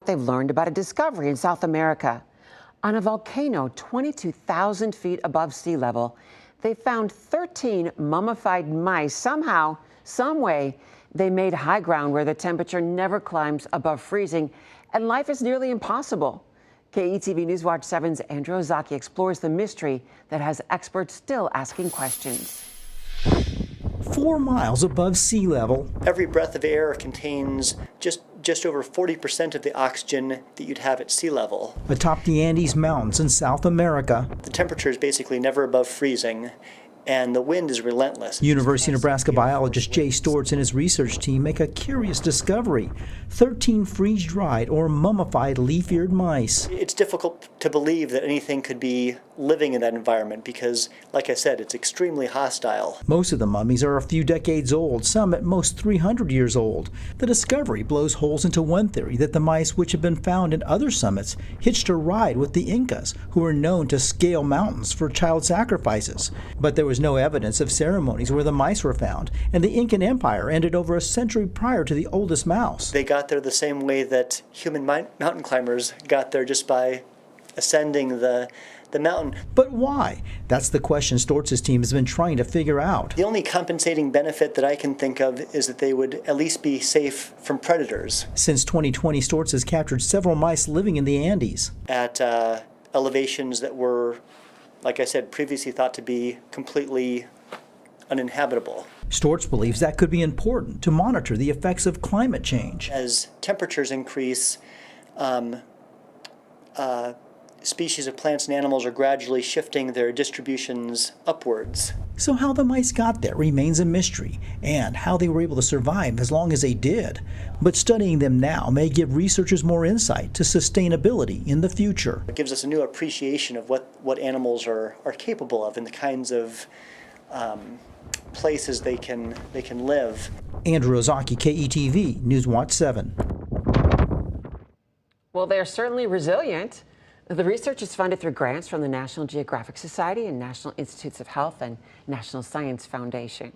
They've learned about a discovery in South America. On a volcano 22,000 feet above sea level, they found 13 mummified mice. Somehow, some way, they made high ground where the temperature never climbs above freezing, and life is nearly impossible. KETV Newswatch 7's Andrew Ozaki explores the mystery that has experts still asking questions. 4 miles above sea level. Every breath of air contains just over 40% of the oxygen that you'd have at sea level. Atop the Andes Mountains in South America. The temperature is basically never above freezing, and the wind is relentless. University of Nebraska biologist Jay Stortz and his research team make a curious discovery: 13 freeze-dried or mummified leaf-eared mice. It's difficult to believe that anything could be living in that environment because, like I said, it's extremely hostile. Most of the mummies are a few decades old, some at most 300 years old. The discovery blows holes into one theory that the mice, which have been found in other summits, hitched a ride with the Incas, who were known to scale mountains for child sacrifices. But there was no evidence of ceremonies where the mice were found, and the Incan Empire ended over a century prior to the oldest mouse. They got there the same way that human mountain climbers got there, just by ascending the mountain. But why? That's the question Stortz's team has been trying to figure out. The only compensating benefit that I can think of is that they would at least be safe from predators. Since 2020, Stortz has captured several mice living in the Andes at elevations that were, like I said, previously thought to be completely uninhabitable. Stortz believes that could be important to monitor the effects of climate change. As temperatures increase, species of plants and animals are gradually shifting their distributions upwards. So how the mice got there remains a mystery, and how they were able to survive as long as they did. But studying them now may give researchers more insight to sustainability in the future. It gives us a new appreciation of what animals are capable of and the kinds of places they can live. Andrew Ozaki, KETV, Newswatch 7. Well, they're certainly resilient. The research is funded through grants from the National Geographic Society and National Institutes of Health and National Science Foundation.